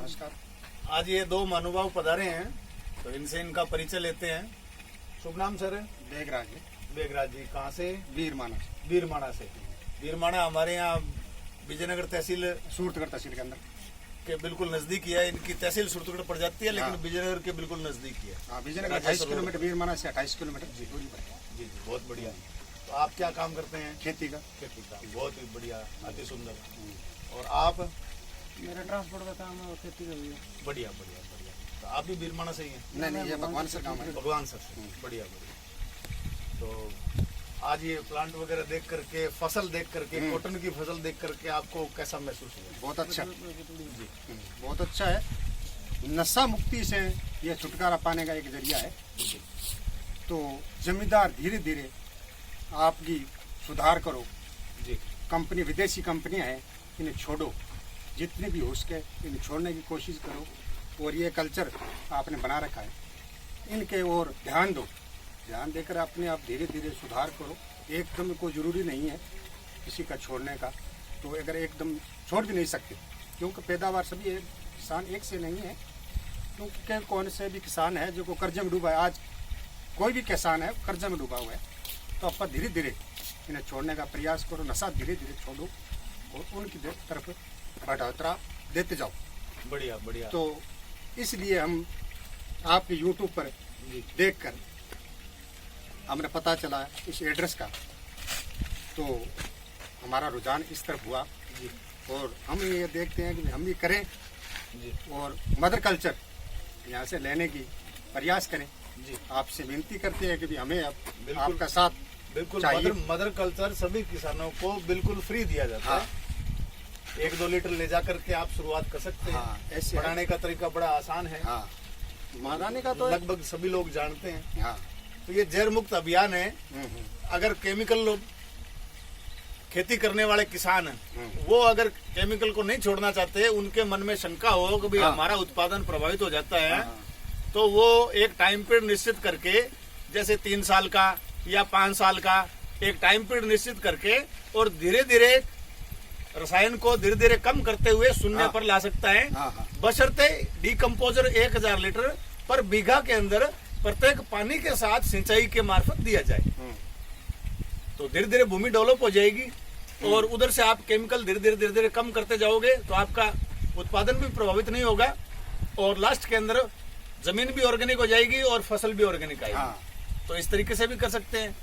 नमस्कार। आज ये दो महानुभाव पधारे हैं, तो इनसे इनका परिचय लेते हैं। शुभ नाम सर? बेगराज है। बेगराज जी, कहाँ से? बीरमाना बीरमाणा से। बीरमाणा हमारे यहाँ विजयनगर तहसील सूरतगढ़ तहसील के अंदर के बिल्कुल नजदीक ही है। इनकी तहसील सूरतगढ़ पड़ जाती है, लेकिन विजयनगर के बिल्कुल नजदीक ही है। हाँ, विजयनगर 28 किलोमीटर, बीरमाना से 28 किलोमीटर दूरी पर है। जी जी, बहुत बढ़िया। तो आप क्या काम करते हैं? खेती का। खेती का, बहुत ही बढ़िया, अति सुंदर। और आप? मेरा ट्रांसपोर्ट का काम है और खेती का भी है। बढ़िया बढ़िया बढ़िया। तो आप भी बीरमाणा से ही हैं? नहीं, ये भगवान से काम है। भगवान सर से। बढ़िया बढ़िया। तो आज ये प्लांट वगैरह देख करके, फसल देख करके, कॉटन की फसल देख करके आपको कैसा महसूस हुआ? बहुत अच्छा, बहुत अच्छा है। नशा मुक्ति से यह छुटकारा पाने का एक जरिया है। तो जमींदार धीरे धीरे आपकी सुधार करो। जी। कंपनी, विदेशी कंपनियां हैं, इन्हें छोड़ो, जितनी भी हो सके इन्हें छोड़ने की कोशिश करो। और ये कल्चर आपने बना रखा है, इनके ओर ध्यान दो। ध्यान देकर अपने आप धीरे धीरे सुधार करो। एकदम कोई ज़रूरी नहीं है किसी का छोड़ने का, तो अगर एकदम छोड़ भी नहीं सकते, क्योंकि पैदावार सभी किसान एक से नहीं है। क्योंकि कौन से भी किसान है जो को कर्जे में डूबा है, आज कोई भी किसान है कर्जे में डूबा हुआ है, तो आप धीरे धीरे इन्हें छोड़ने का प्रयास करो। नशा धीरे धीरे छोड़ो और उनकी तरफ बढ़ोतरा देते जाओ। बढ़िया बढ़िया। तो इसलिए हम आपके यूट्यूब पर देखकर हमें पता चला इस एड्रेस का, तो हमारा रुझान इस तरफ हुआ। जी। और हम ये देखते हैं कि हम भी करें जी। और मदर कल्चर यहाँ से लेने की प्रयास करें। जी। आपसे विनती करते हैं कि भी हमें अब बिल्कुल। आपका साथ बिल्कुल। चाहिए। मदर कल्चर सभी किसानों को बिल्कुल फ्री दिया जाता हाँ। है। 1-2 लीटर ले जा करके आप शुरुआत कर सकते हैं। हाँ, ऐसे बनाने का तरीका बड़ा आसान है। हाँ, माराने का तो लगभग सभी लोग जानते हैं। हाँ। तो ये जहर मुक्त अभियान है। अगर केमिकल लोग खेती करने वाले किसान हैं, वो अगर केमिकल को नहीं छोड़ना चाहते, उनके मन में शंका हो कि भाई हाँ। हमारा उत्पादन प्रभावित हो जाता है, हाँ। तो वो एक टाइम पीरियड निश्चित करके, जैसे 3 साल का या 5 साल का एक टाइम पीरियड निश्चित करके, और धीरे धीरे रसायन को धीरे धीरे कम करते हुए शून्य हाँ। पर ला सकता है। हाँ। बशर्ते डिकम्पोजर 1000 लीटर पर बीघा के अंदर प्रत्येक पानी के साथ सिंचाई के मार्फत दिया जाए, तो धीरे धीरे भूमि डेवलप हो जाएगी। और उधर से आप केमिकल धीरे धीरे कम करते जाओगे, तो आपका उत्पादन भी प्रभावित नहीं होगा, और लास्ट के अंदर जमीन भी ऑर्गेनिक हो जाएगी और फसल भी ऑर्गेनिक आएगी। हाँ। तो इस तरीके से भी कर सकते हैं।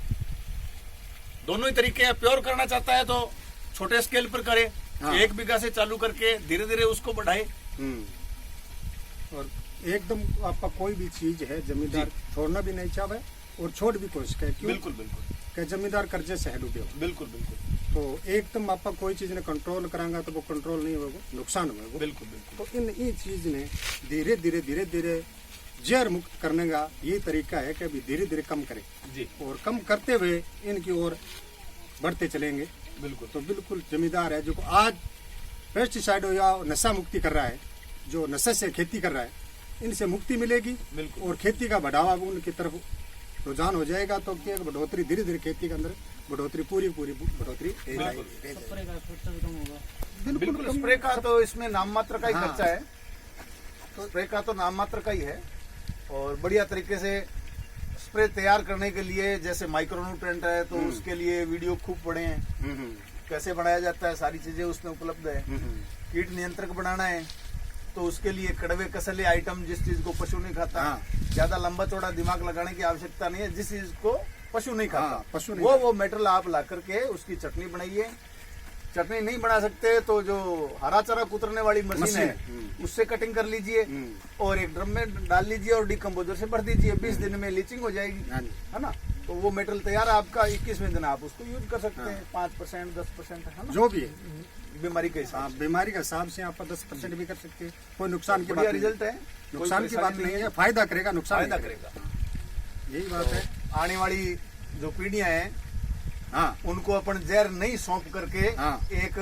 दोनों ही तरीके हैं। प्योर करना चाहता है तो छोटे स्केल पर करे। हाँ। 1 बीघा से चालू करके धीरे धीरे उसको बढ़ाए। और एकदम आपका कोई भी चीज है जमींदार छोड़ना भी नहीं चाहे और छोड़ भी कोशिश करे। क्यों? बिल्कुल बिल्कुल। कि जमींदार कर्जे से है डूबे हो। बिल्कुल बिल्कुल। तो एकदम आपका कोई चीज ने कंट्रोल करांगा तो वो कंट्रोल नहीं होगा, नुकसान होगा। बिल्कुल बिल्कुल। तो इन चीज ने धीरे धीरे जहर मुक्त करने का ये तरीका है कि अभी धीरे धीरे कम करें जी। और कम करते हुए इनकी ओर बढ़ते चलेंगे। बिल्कुल। तो बिल्कुल जमींदार है जो आज पेस्टिसाइड या नशा मुक्ति कर रहा है, जो नशे से खेती कर रहा है, इनसे मुक्ति मिलेगी। बिल्कुल। और खेती का बढ़ावा उनकी तरफ रुझान हो जाएगा। तो क्या बढ़ोतरी धीरे धीरे खेती के अंदर बढ़ोतरी पूरी बढ़ोतरी स्प्रे का खर्चा भी कम होगा। बिल्कुल। स्प्रे का तो इसमें नाम मात्र का ही हाँ। खर्चा है। तो स्प्रे का तो नाम मात्र का ही है। और बढ़िया तरीके से स्प्रे तैयार करने के लिए, जैसे माइक्रोन्यूट्रेंट है, तो उसके लिए वीडियो खूब पढ़े हैं, कैसे बनाया जाता है, सारी चीजें उसमें उपलब्ध है। कीट नियंत्रक बनाना है तो उसके लिए कड़वे कसले आइटम, जिस चीज को पशु नहीं खाता, हाँ। ज्यादा लंबा चौड़ा दिमाग लगाने की आवश्यकता नहीं है। जिस चीज को पशु नहीं खाता, हाँ, पशु नहीं वो मेटेरियल आप ला करके उसकी चटनी बनाइए। चटनी नहीं बना सकते तो जो हरा चारा कुतरने वाली मशीन है, उससे कटिंग कर लीजिए और एक ड्रम में डाल लीजिए और डिकम्पोजर से भर दीजिए। 20 दिन में लीचिंग हो जाएगी, है ना। तो वो मेटेरियल तैयार है आपका। 21वें दिन आप उसको यूज कर सकते हैं। 5%, 10%, है ना, जो भी है बीमारी के हिसाब से। बीमारी के हिसाब से आप 10% भी कर सकते हैं। कोई नुकसान की बढ़िया बात रिजल्ट है, नुकसान की बात नहीं है। फायदा करेगा, नुकसान फायदा नहीं करेगा। यही बात है। आने वाली जो पीढ़ियां हैं, हाँ, उनको अपन जहर नहीं सौंप करके हाँ। एक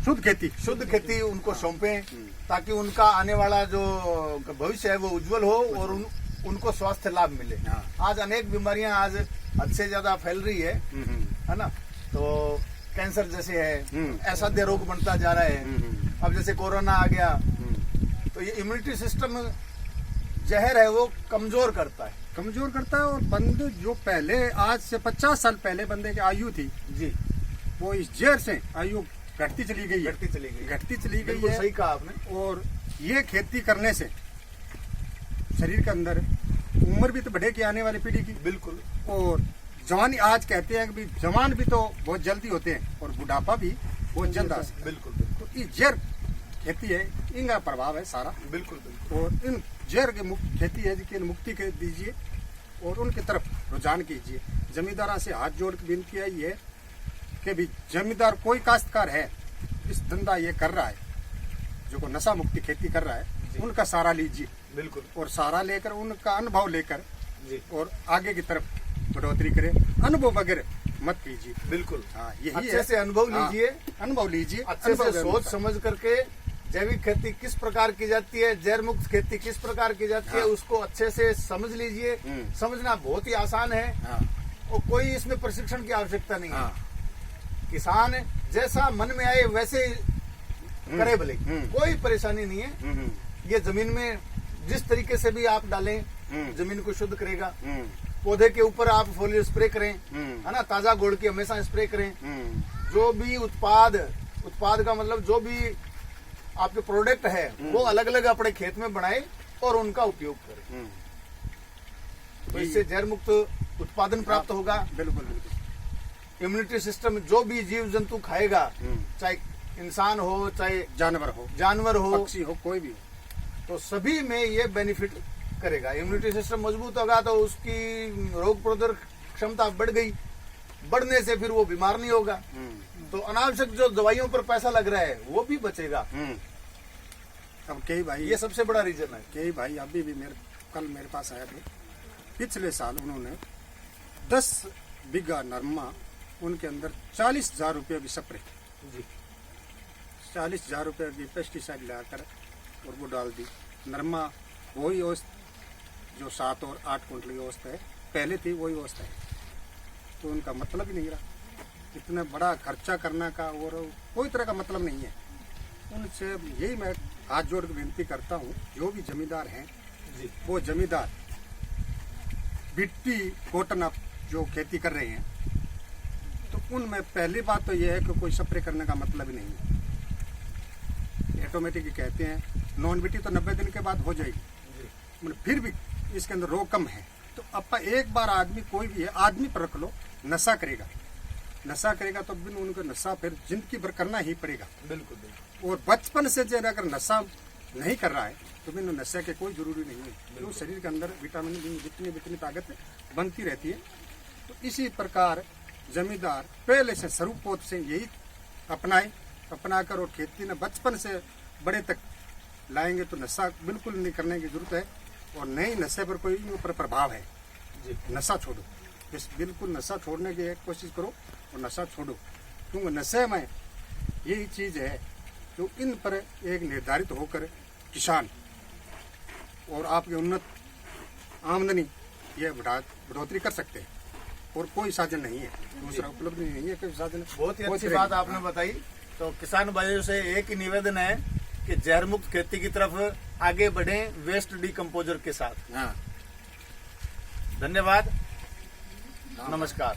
शुद्ध खेती उनको सौंपे, ताकि उनका आने वाला जो भविष्य है वो उज्जवल हो और उनको स्वास्थ्य लाभ मिले। हाँ। आज अनेक बीमारियां आज हद से ज्यादा फैल रही है ना। तो कैंसर जैसे है, असाध्य रोग बनता जा रहा है। अब जैसे कोरोना आ गया तो ये इम्यूनिटी सिस्टम जहर है वो कमजोर करता है। कमजोर करता है। और बंदे जो पहले आज से 50 साल पहले बंदे की आयु थी, जी, वो इस जहर से आयु घटती चली गई है, घटती चली गई, घटती चली गई बिल्कुल है। सही कहा आपने। और ये खेती करने से शरीर के अंदर उम्र भी तो बढ़ेगी आने वाली पीढ़ी की। बिल्कुल। और जवानी, आज कहते हैं कि भी जवान भी तो बहुत जल्दी होते हैं और बुढ़ापा भी बहुत जल्द आ सकता है। बिल्कुल बिल्कुल तो ये जहर खेती है, इनका प्रभाव है सारा। बिल्कुल बिल्कुल। और इन जहर के खेती है जिनकी मुक्ति के दीजिए और उनकी तरफ रुझान कीजिए। जमींदारों से हाथ जोड़ के विनती है ये कि भी जमींदार कोई काश्तकार है इस धंधा ये कर रहा है, जो को नशा मुक्ति खेती कर रहा है, उनका सहारा लीजिए। बिल्कुल। और सहारा लेकर उनका अनुभव लेकर जी, और आगे की तरफ बढ़ोतरी करें। अनुभव वगैरह मत कीजिए। बिल्कुल। हाँ, यही अच्छे है। से अनुभव हाँ, लीजिए, अनुभव लीजिए, अच्छे से सोच समझ करके जैविक खेती किस प्रकार की जाती है, जैव मुक्त खेती किस प्रकार की जाती है, हाँ। उसको अच्छे से समझ लीजिए। समझना बहुत ही आसान है हाँ, और कोई इसमें प्रशिक्षण की आवश्यकता नहीं है। हाँ, किसान जैसा मन में आए वैसे करे भले, कोई परेशानी नहीं है। ये जमीन में जिस तरीके से भी आप डालें जमीन को शुद्ध करेगा। पौधे के ऊपर आप फोलियर स्प्रे करें, है ना, ताजा गुड़ की हमेशा स्प्रे करें। जो भी उत्पाद का मतलब जो भी आपके प्रोडक्ट है वो अलग अलग अपने खेत में बनाए और उनका उपयोग करें। तो इससे जहर मुक्त उत्पादन प्राप्त होगा। बिल्कुल बिल्कुल। इम्यूनिटी सिस्टम जो भी जीव जंतु खाएगा, चाहे इंसान हो चाहे जानवर हो पक्षी हो, कोई भी हो, तो सभी में ये बेनिफिट करेगा। इम्यूनिटी सिस्टम मजबूत होगा तो उसकी रोग प्रतिरोधक क्षमता बढ़ गई, बढ़ने से फिर वो बीमार नहीं होगा। तो अनावश्यक जो दवाइयों पर पैसा लग रहा है वो भी बचेगा। अब कई भाई, ये सबसे बड़ा रीजन है। कई भाई अभी भी कल मेरे पास आया थे। पिछले साल उन्होंने 10 बीघा नरमा, उनके अंदर 40,000 रुपये की स्प्रे, जी, 40,000 रुपये की पेस्टिसाइड लाकर और वो डाल दी। नरमा वही औसत जो 7 और 8 कुंटल की औसत है पहले थी, वही औसत है। तो उनका मतलब ही नहीं रहा इतना बड़ा खर्चा करने का, और कोई तरह का मतलब नहीं है। उनसे यही मैं हाथ जोड़ के विनती करता हूँ, जो भी जमींदार हैं जी, वो जमींदार बिट्टी कॉटन आप जो खेती कर रहे हैं, तो उनमें पहली बात तो यह है कि कोई स्प्रे करने का मतलब ही नहीं है। ऑटोमेटिक ही कहते हैं नॉन बिट्टी तो 90 दिन के बाद हो जाएगी, मतलब फिर भी इसके अंदर रोग कम है। तो अपा एक बार आदमी, कोई भी है, आदमी पर रख लो, नशा करेगा तो बिन उनको नशा फिर जिंदगी भर करना ही पड़ेगा। बिल्कुल बिल्कुल। और बचपन से जो अगर नशा नहीं कर रहा है तो बिन नशे के कोई जरूरी नहीं है, तो शरीर के अंदर विटामिन जितनी ताकत बनती रहती है। तो इसी प्रकार जमींदार पहले से स्वरूपोत से यही अपनाकर और खेती ने बचपन से बड़े तक लाएंगे तो नशा बिल्कुल नहीं करने की जरूरत है। और नई नशे पर कोई ऊपर प्रभाव है जी, नशा छोड़ो, बिल्कुल नशा छोड़ने की कोशिश करो और नशा छोड़ो। क्योंकि नशे में यही चीज है जो इन पर एक निर्धारित होकर किसान और आपकी उन्नत आमदनी ये बढ़ोतरी कर सकते हैं। और कोई साधन नहीं है, दूसरा उपलब्ध नहीं है कोई साधन। बहुत ही अच्छी बात आपने बताई। तो किसान भाइयों से एक ही निवेदन है कि जहर मुक्त खेती की तरफ आगे बढ़ें वेस्ट डिकम्पोजर के साथ। हाँ, धन्यवाद, नमस्कार।